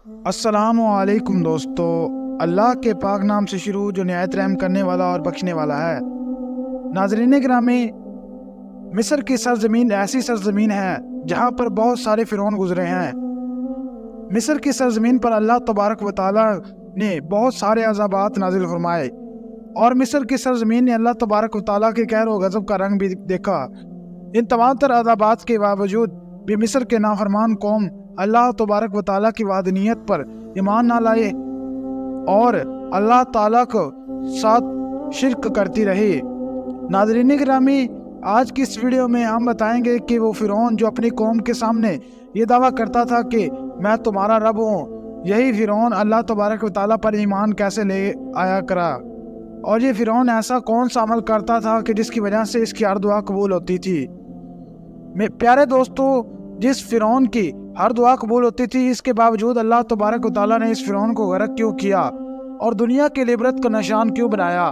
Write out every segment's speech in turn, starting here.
السلام علیکم دوستو، اللہ کے پاک نام سے شروع جو نہایت رحم کرنے والا اور بخشنے والا ہے۔ ناظرین گرامی، مصر کی سرزمین ایسی سرزمین ہے جہاں پر بہت سارے فرعون گزرے ہیں۔ مصر کی سرزمین پر اللہ تبارک و تعالی نے بہت سارے عذابات نازل فرمائے، اور مصر کی سرزمین نے اللہ تبارک و تعالی کے قہر و غضب کا رنگ بھی دیکھا۔ ان تمام تر عذابات کے باوجود بھی مصر کے نافرمان قوم اللہ تبارک و تعالیٰ کی وحدانیت پر ایمان نہ لائے اور اللہ تعالیٰ کو ساتھ شرک کرتی رہی۔ ناظرین گرامی، آج کی اس ویڈیو میں ہم بتائیں گے کہ وہ فرعون جو اپنی قوم کے سامنے یہ دعویٰ کرتا تھا کہ میں تمہارا رب ہوں، یہی فرعون اللہ تبارک و تعالیٰ پر ایمان کیسے لے آیا کرا، اور یہ فرعون ایسا کون سا عمل کرتا تھا کہ جس کی وجہ سے اس کی ہر دعا قبول ہوتی تھی۔ پیارے دوستو، جس فرعون کی ہر دعا قبول ہوتی تھی، اس کے باوجود اللہ تبارک و تعالیٰ نے اس فرعون کو غرق کیوں کیا اور دنیا کے لیے عبرت کا نشان کیوں بنایا؟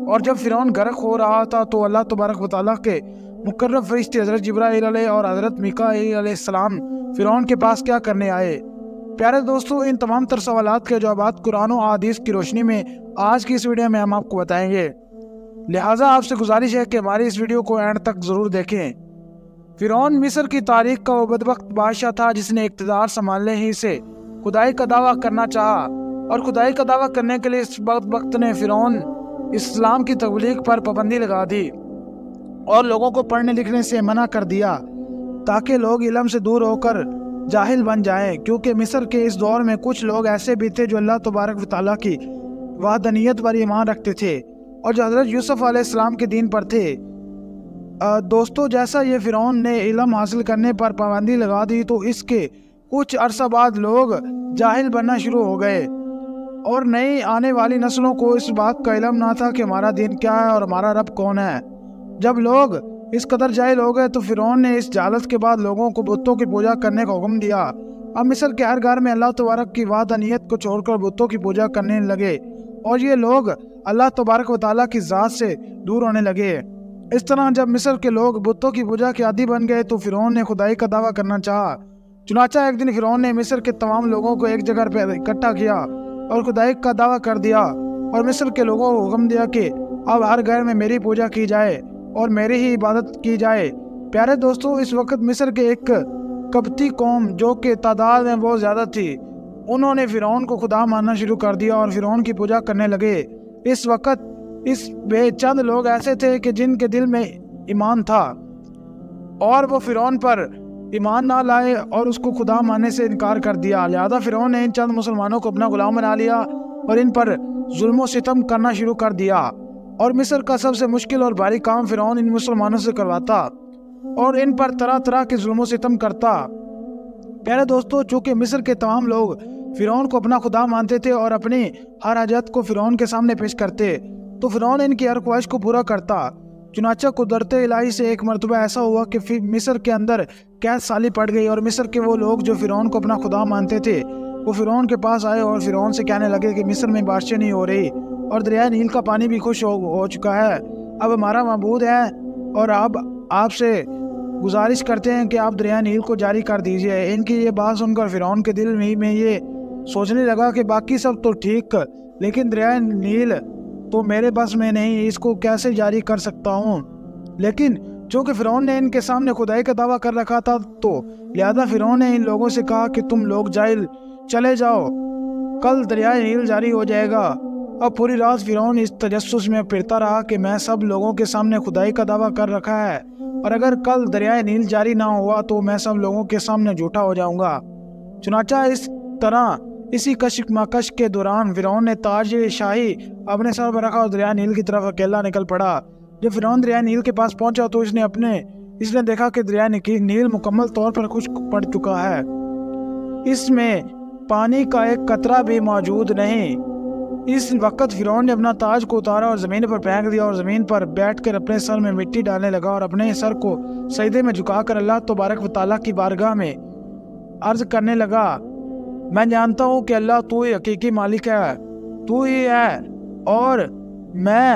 اور جب فرعون غرق ہو رہا تھا تو اللہ تبارک و تعالیٰ کے مقرب فرشتے حضرت جبرائیل علیہ اور حضرت میکائیل علیہ السلام فرعون کے پاس کیا کرنے آئے؟ پیارے دوستو، ان تمام تر سوالات کے جوابات قرآن و احادیث کی روشنی میں آج کی اس ویڈیو میں ہم آپ کو بتائیں گے، لہٰذا آپ سے گزارش ہے کہ ہماری اس ویڈیو کو اینڈ تک ضرور دیکھیں۔ فرعون مصر کی تاریخ کا وہ بدبخت بادشاہ تھا جس نے اقتدار سنبھالنے ہی سے خدائی کا دعویٰ کرنا چاہا، اور خدائی کا دعویٰ کرنے کے لیے اس بدبخت نے فرعون اسلام کی تبلیغ پر پابندی لگا دی اور لوگوں کو پڑھنے لکھنے سے منع کر دیا تاکہ لوگ علم سے دور ہو کر جاہل بن جائیں، کیونکہ مصر کے اس دور میں کچھ لوگ ایسے بھی تھے جو اللہ تبارک و تعالیٰ کی وحدانیت پر ایمان رکھتے تھے اور جو حضرت یوسف علیہ السلام کے دین پر تھے۔ دوستو، جیسا یہ فرعون نے علم حاصل کرنے پر پابندی لگا دی تو اس کے کچھ عرصہ بعد لوگ جاہل بننا شروع ہو گئے، اور نئی آنے والی نسلوں کو اس بات کا علم نہ تھا کہ ہمارا دین کیا ہے اور ہمارا رب کون ہے۔ جب لوگ اس قدر جاہل ہو گئے تو فرعون نے اس جہالت کے بعد لوگوں کو بتوں کی پوجا کرنے کا حکم دیا۔ اب مصر کے ہر گھر میں اللہ تبارک کی وحدانیت کو چھوڑ کر بتوں کی پوجا کرنے لگے، اور یہ لوگ اللہ تبارک و تعالیٰ کی ذات سے دور ہونے لگے۔ اس طرح جب مصر کے لوگ بتوں کی پوجا کے عادی بن گئے تو فرعون نے خدائی کا دعویٰ کرنا چاہا۔ چنانچہ ایک دن فرعون نے مصر کے تمام لوگوں کو ایک جگہ پہ اکٹھا کیا اور خدائی کا دعویٰ کر دیا، اور مصر کے لوگوں کو حکم دیا کہ اب ہر گھر میں میری پوجا کی جائے اور میری ہی عبادت کی جائے۔ پیارے دوستو، اس وقت مصر کے ایک قبطی قوم جو کہ تعداد میں بہت زیادہ تھی، انہوں نے فرعون کو خدا ماننا شروع کر دیا اور فرعون کی پوجا کرنے لگے۔ اس وقت اس بے چند لوگ ایسے تھے کہ جن کے دل میں ایمان تھا، اور وہ فرعون پر ایمان نہ لائے اور اس کو خدا ماننے سے انکار کر دیا۔ لہذا فرعون نے ان چند مسلمانوں کو اپنا غلام بنا لیا اور ان پر ظلم و ستم کرنا شروع کر دیا، اور مصر کا سب سے مشکل اور بھاری کام فرعون ان مسلمانوں سے کرواتا اور ان پر طرح طرح کے ظلم و ستم کرتا۔ پیارے دوستو، چونکہ مصر کے تمام لوگ فرعون کو اپنا خدا مانتے تھے اور اپنی ہر حاجت کو فرعون کے سامنے پیش کرتے، تو فرعون ان کی ہر خواہش کو پورا کرتا۔ چنانچہ قدرت الہی سے ایک مرتبہ ایسا ہوا کہ مصر کے اندر قحط سالی پڑ گئی، اور مصر کے وہ لوگ جو فرعون کو اپنا خدا مانتے تھے وہ فرعون کے پاس آئے اور فرعون سے کہنے لگے کہ مصر میں بارشیں نہیں ہو رہی اور دریائے نیل کا پانی بھی خشک ہو چکا ہے، اب ہمارا معبود ہے اور اب آپ سے گزارش کرتے ہیں کہ آپ دریائے نیل کو جاری کر دیجئے۔ ان کی یہ بات سن کر فرعون کے دل میں یہ سوچنے لگا کہ باقی سب تو ٹھیک، لیکن دریائے نیل تو میرے بس میں نہیں، اس کو کیسے جاری کر سکتا ہوں؟ لیکن چونکہ فرعون نے ان کے سامنے خدائی کا دعویٰ کر رکھا تھا تو لہذا فرعون نے ان لوگوں سے کہا کہ تم لوگ جاہل چلے جاؤ، کل دریائے نیل جاری ہو جائے گا۔ اب پوری رات فرعون اس تجسس میں پھرتا رہا کہ میں سب لوگوں کے سامنے خدائی کا دعویٰ کر رکھا ہے، اور اگر کل دریائے نیل جاری نہ ہوا تو میں سب لوگوں کے سامنے جھوٹا ہو جاؤں گا۔ چنانچہ اس طرح اسی کشک مکش کے دوران فرعون نے تاج شاہی اپنے سر پر رکھا اور دریائے نیل کی طرف اکیلا نکل پڑا۔ جب فرعون دریائے نیل کے پاس پہنچا تو اس نے دیکھا کہ دریائے نیل مکمل طور پر خشک پڑ چکا ہے، اس میں پانی کا ایک قطرہ بھی موجود نہیں۔ اس وقت فرعون نے اپنا تاج کو اتارا اور زمین پر پھینک دیا، اور زمین پر بیٹھ کر اپنے سر میں مٹی ڈالنے لگا اور اپنے سر کو سجدے میں جھکا کر اللہ تبارک و تعالیٰ کی بارگاہ میں عرض کرنے لگا، میں جانتا ہوں کہ اللہ تو ہی حقیقی مالک ہے، تو ہی ہے، اور میں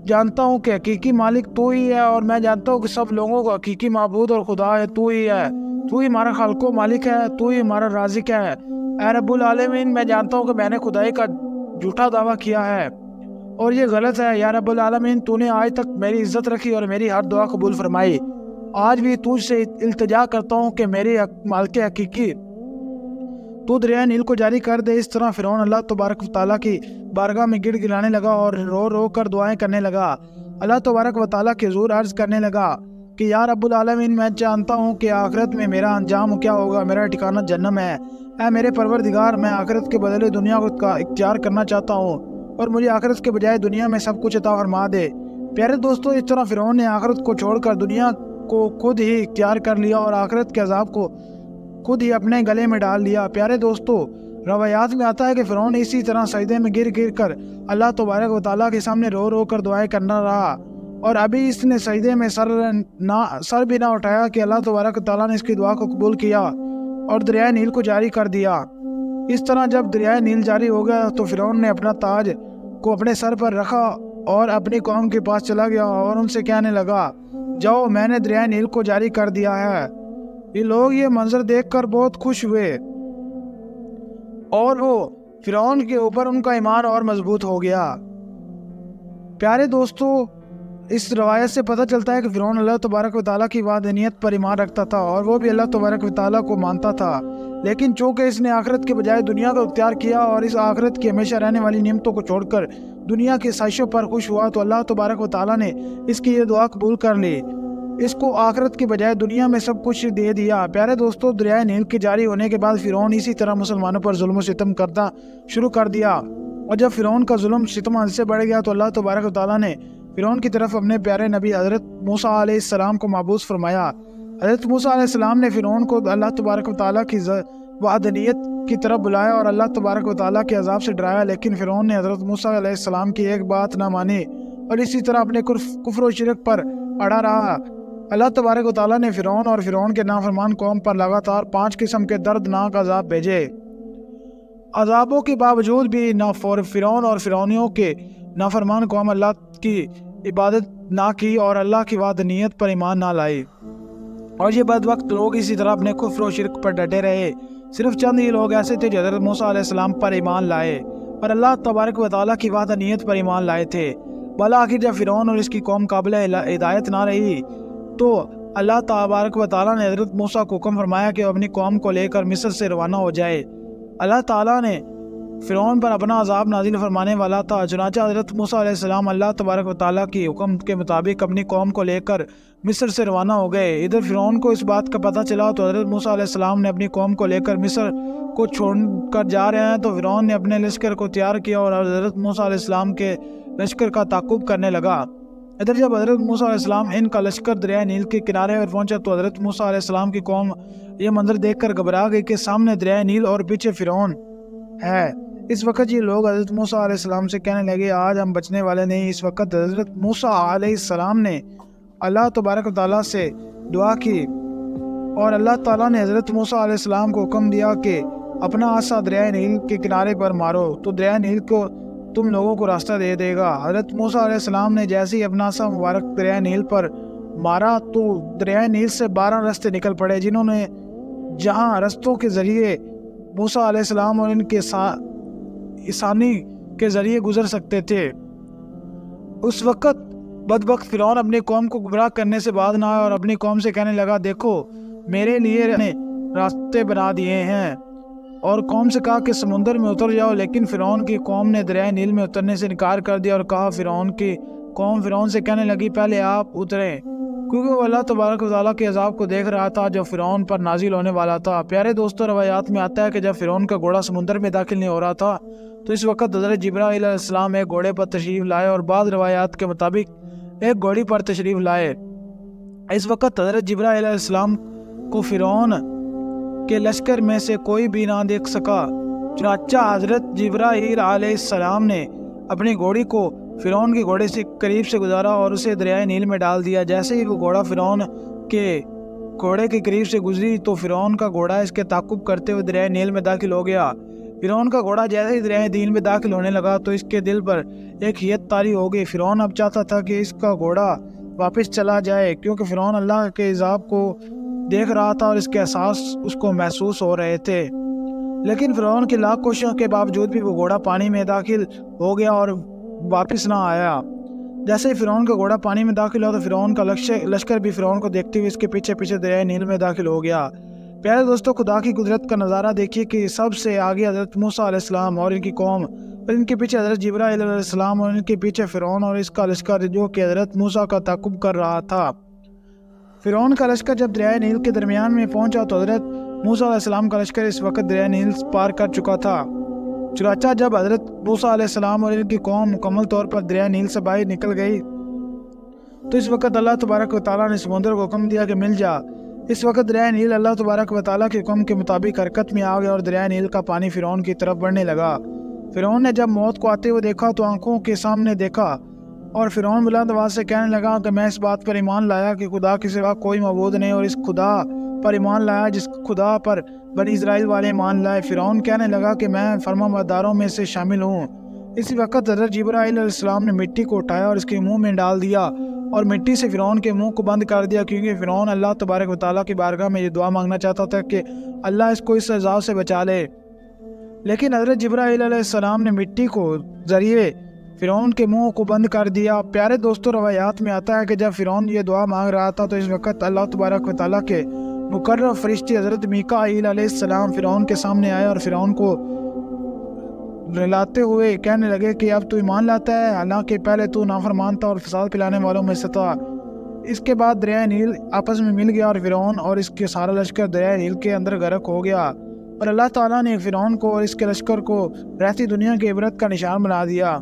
جانتا ہوں کہ حقیقی مالک تو ہی ہے، اور میں جانتا ہوں کہ سب لوگوں کو حقیقی معبود اور خدا ہے تو ہی ہے، تو ہی ہمارا خالق و مالک ہے، تو ہی ہمارا رازق ہے، اے رب العالمین، میں جانتا ہوں کہ میں نے خدائی کا جھوٹا دعویٰ کیا ہے اور یہ غلط ہے۔ یا رب العالمین، تو نے آج تک میری عزت رکھی اور میری ہر دعا قبول فرمائی۔ آج بھی تجھ سے التجا کرتا ہوں کہ میرے مالک حقیقی تو دریائے نیل کو جاری کر دے۔ اس طرح فرعون اللہ تبارک و تعالیٰ کی بارگاہ میں گڑ گڑانے لگا اور رو رو کر دعائیں کرنے لگا۔ اللہ تبارک و تعالیٰ کے حضور عرض کرنے لگا کہ یا رب العالمین، میں جانتا ہوں کہ آخرت میں میرا انجام کیا ہوگا، میرا ٹھکانہ جہنم ہے۔ اے میرے پروردگار، میں آخرت کے بدلے دنیا کو اختیار کرنا چاہتا ہوں اور مجھے آخرت کے بجائے دنیا میں سب کچھ عطا فرما دے۔ پیارے دوستو، اس طرح فرعون نے آخرت کو چھوڑ کر دنیا کو خود ہی اختیار کر لیا اور آخرت کے عذاب کو خود ہی اپنے گلے میں ڈال لیا۔ پیارے دوستو، روایات میں آتا ہے کہ فرعون اسی طرح سجدے میں گر گر کر اللہ تبارک و تعالیٰ کے سامنے رو رو کر دعائیں کرنا رہا، اور ابھی اس نے سجدے میں سر بھی نہ اٹھایا کہ اللہ تبارک و تعالیٰ نے اس کی دعا کو قبول کیا اور دریائے نیل کو جاری کر دیا۔ اس طرح جب دریائے نیل جاری ہو گیا تو فرعون نے اپنا تاج کو اپنے سر پر رکھا اور اپنی قوم کے پاس چلا گیا اور ان سے کہنے لگا، جاؤ، میں نے دریائے نیل کو جاری کر دیا ہے۔ یہ لوگ یہ منظر دیکھ کر بہت خوش ہوئے اور وہ فرعون کے اوپر ان کا ایمان اور مضبوط ہو گیا۔ پیارے دوستو، اس روایت سے پتہ چلتا ہے کہ فرعون اللہ تبارک و تعالیٰ کی وحدانیت پر ایمان رکھتا تھا اور وہ بھی اللہ تبارک و تعالیٰ کو مانتا تھا، لیکن چونکہ اس نے آخرت کے بجائے دنیا کو اختیار کیا اور اس آخرت کی ہمیشہ رہنے والی نعمتوں کو چھوڑ کر دنیا کی خواہشوں پر خوش ہوا، تو اللہ تبارک و تعالیٰ نے اس کی یہ دعا قبول کر لی، اس کو آخرت کی بجائے دنیا میں سب کچھ دے دیا۔ پیارے دوستو، دریائے نیل کے جاری ہونے کے بعد فرعون اسی طرح مسلمانوں پر ظلم و ستم کرنا شروع کر دیا، اور جب فرعون کا ظلم ستم حد سے بڑھ گیا تو اللہ تبارک و تعالیٰ نے فرعون کی طرف اپنے پیارے نبی حضرت موسیٰ علیہ السلام کو مبعوث فرمایا۔ حضرت موسیٰ علیہ السلام نے فرعون کو اللہ تبارک و تعالیٰ کی وحدانیت کی طرف بلایا اور اللہ تبارک و تعالیٰ کے عذاب سے ڈرایا، لیکن فرعون نے حضرت موسیٰ علیہ السلام کی ایک بات نہ مانی اور اسی طرح اپنے کفر و شرک پر اڑا رہا۔ اللہ تبارک و تعالیٰ نے فرعون اور فرعون کے نافرمان قوم پر لگاتار 5 قسم کے دردناک عذاب بھیجے۔ عذابوں کے باوجود بھی فرعون اور فرعونیوں کے نافرمان قوم اللہ کی عبادت نہ کی اور اللہ کی وحدانیت پر ایمان نہ لائی، اور یہ بدبخت لوگ اسی طرح اپنے کفر و شرک پر ڈٹے رہے۔ صرف چند ہی لوگ ایسے تھے جو حضرت موسیٰ علیہ السلام پر ایمان لائے اور اللہ تبارک و تعالیٰ کی وحدانیت پر ایمان لائے تھے۔ بالآخر جب فرعون اور اس کی قوم قابل ہدایت نہ رہی تو اللہ تبارک و تعالیٰ نے حضرت موسیٰ کو حکم فرمایا کہ وہ اپنی قوم کو لے کر مصر سے روانہ ہو جائے۔ اللہ تعالیٰ نے فرعون پر اپنا عذاب نازل فرمانے والا تھا، چنانچہ حضرت موسیٰ علیہ السلام اللہ تبارک و تعالیٰ کی حکم کے مطابق اپنی قوم کو لے کر مصر سے روانہ ہو گئے۔ ادھر فرعون کو اس بات کا پتہ چلا تو حضرت موسیٰ علیہ السلام نے اپنی قوم کو لے کر مصر کو چھوڑ کر جا رہے ہیں، تو فرعون نے اپنے لشکر کو تیار کیا اور حضرت موسیٰ علیہ السلام کے لشکر کا تعاقب کرنے لگا۔ ادھر جب حضرت موسیٰ علیہ السلام ان کا لشکر دریائے نیل کے کنارے پر پہنچا تو حضرت موسیٰ علیہ السلام کی قوم یہ منظر دیکھ کر گھبرا گئی کہ سامنے دریائے نیل اور پیچھے فرعون ہے۔ اس وقت یہ لوگ حضرت موسیٰ علیہ السلام سے کہنے لگے، آج ہم بچنے والے نہیں۔ اس وقت حضرت موسیٰ علیہ السلام نے اللہ تبارک و تعالیٰ سے دعا کی اور اللہ تعالیٰ نے حضرت موسیٰ علیہ السلام کو حکم دیا کہ اپنا عصا دریائے نیل کے کنارے پر مارو تو دریائے نیل کو تم لوگوں کو راستہ دے دے گا۔ حضرت موسیٰ علیہ السلام نے جیسے ہی اپنا عصا مبارک دریائے نیل پر مارا تو دریائے نیل سے 12 رستے نکل پڑے، جنہوں نے جہاں رستوں کے ذریعے موسیٰ علیہ السلام اور ان کے آسانی کے ذریعے گزر سکتے تھے۔ اس وقت بدبخت فرعون اپنی قوم کو گمراہ کرنے سے باز نہ آیا اور اپنی قوم سے کہنے لگا، دیکھو میرے لیے راستے بنا دیے ہیں، اور قوم سے کہا کہ سمندر میں اتر جاؤ، لیکن فرعون کی قوم نے دریائے نیل میں اترنے سے انکار کر دیا اور کہا، فرعون کی قوم فرعون سے کہنے لگی، پہلے آپ اتریں، کیونکہ وہ اللہ تبارک و تعالیٰ کے عذاب کو دیکھ رہا تھا جو فرعون پر نازل ہونے والا تھا۔ پیارے دوستو، روایات میں آتا ہے کہ جب فرعون کا گھوڑا سمندر میں داخل نہیں ہو رہا تھا تو اس وقت حضرت جبرائیل علیہ السلام ایک گھوڑے پر تشریف لائے اور بعض روایات کے مطابق ایک گھوڑی پر تشریف لائے۔ اس وقت حضرت جبرائیل علیہ السلام کو فرعون کے لشکر میں سے کوئی بھی نہ دیکھ سکا، چنانچہ حضرت جبرائیل علیہ السلام نے اپنی گھوڑی کو فرعون کے گھوڑے سے قریب سے گزارا اور اسے دریائے نیل میں ڈال دیا۔ جیسے ہی وہ گھوڑا فرعون کے گھوڑے کے قریب سے گزری تو فرعون کا گھوڑا اس کے تعاقب کرتے ہوئے دریائے نیل میں داخل ہو گیا۔ فرعون کا گھوڑا جیسے ہی دریائے نیل میں داخل ہونے لگا تو اس کے دل پر ایک ہیت طاری ہو گئی۔ فرعون اب چاہتا تھا کہ اس کا گھوڑا واپس چلا جائے، کیونکہ فرعون اللہ کے عذاب کو دیکھ رہا تھا اور اس کے احساس اس کو محسوس ہو رہے تھے۔ لیکن فرعون کی لاکھ کوششوں کے باوجود بھی وہ گھوڑا پانی میں داخل ہو گیا اور واپس نہ آیا۔ جیسے ہی فرعون کا گھوڑا پانی میں داخل ہوا تو فرعون کا لشکر بھی فرعون کو دیکھتے ہوئے اس کے پیچھے پیچھے دریائے نیل میں داخل ہو گیا۔ پیارے دوستو، خدا کی قدرت کا نظارہ دیکھیے کہ سب سے آگے حضرت موسیٰ علیہ السلام اور ان کی قوم، اور ان کے پیچھے حضرت جبرائیل علیہ السلام، اور ان کے پیچھے فرعون اور اس کا لشکر جو کہ حضرت موسیٰ کا تعقب کر رہا تھا۔ فرعون کا لشکر جب دریائے نیل کے درمیان میں پہنچا تو حضرت موسیٰ علیہ السلام کا لشکر اس وقت دریائے نیل پار کر چکا تھا۔ چنانچہ جب حضرت موسیٰ علیہ السلام اور ان کی قوم مکمل طور پر دریائے نیل سے باہر نکل گئی تو اس وقت اللہ تبارک و تعالیٰ نے سمندر کو حکم دیا کہ مل جا۔ اس وقت دریائے نیل اللہ تبارک و تعالیٰ کے حکم کے مطابق حرکت میں آ گیا اور دریائے نیل کا پانی فرعون کی طرف بڑھنے لگا۔ فرعون نے جب موت کو آتے ہوئے دیکھا تو آنکھوں کے سامنے دیکھا، اور فرعون بلند آواز سے کہنے لگا کہ میں اس بات پر ایمان لایا کہ خدا کے سوا کوئی معبود نہیں، اور اس خدا پر ایمان لایا جس خدا پر بنی اسرائیل والے ایمان لائے۔ فرعون کہنے لگا کہ میں فرمانبرداروں میں سے شامل ہوں۔ اسی وقت حضرت جبرائیل علیہ السلام نے مٹی کو اٹھایا اور اس کے منہ میں ڈال دیا اور مٹی سے فرعون کے منہ کو بند کر دیا، کیونکہ فرعون اللہ تبارک و تعالیٰ کی بارگاہ میں یہ دعا مانگنا چاہتا تھا کہ اللہ اس کو اس عذاب سے بچا لے۔ لیکن حضرت جبرائیل علیہ السلام نے مٹی کو ذریعے فرعون کے منہ کو بند کر دیا۔ پیارے دوستو، روایات میں آتا ہے کہ جب فرعون یہ دعا مانگ رہا تھا تو اس وقت اللہ تبارک و تعالیٰ کے مقرر فرشتے حضرت میکائیل علیہ السلام فرعون کے سامنے آئے اور فرعون کو رلاتے ہوئے کہنے لگے کہ اب تو ایمان لاتا ہے، حالانکہ پہلے تو نافرمان تھا اور فساد پھیلانے والوں میں سے تھا۔ اس کے بعد دریائے نیل آپس میں مل گیا اور فرعون اور اس کے سارا لشکر دریائے نیل کے اندر غرق ہو گیا، اور اللہ تعالیٰ نے فرعون کو اور اس کے لشکر کو رہتی دنیا کی عبرت کا نشان بنا دیا۔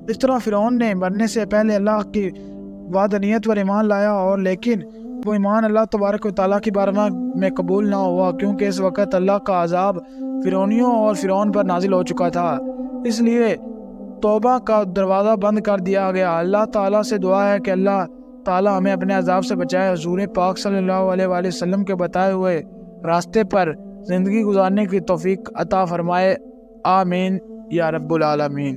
اس طرح فرعون نے مرنے سے پہلے اللہ کی وحدانیت پر ایمان لایا، اور لیکن وہ ایمان اللہ تبارک و تعالیٰ کی بارگاہ میں قبول نہ ہوا، کیونکہ اس وقت اللہ کا عذاب فرعونیوں اور فرعون پر نازل ہو چکا تھا۔ اس لیے توبہ کا دروازہ بند کر دیا گیا۔ اللہ تعالیٰ سے دعا ہے کہ اللہ تعالیٰ ہمیں اپنے عذاب سے بچائے، حضور پاک صلی اللہ علیہ وآلہ وسلم کے بتائے ہوئے راستے پر زندگی گزارنے کی توفیق عطا فرمائے۔ آمین یا رب العالمین۔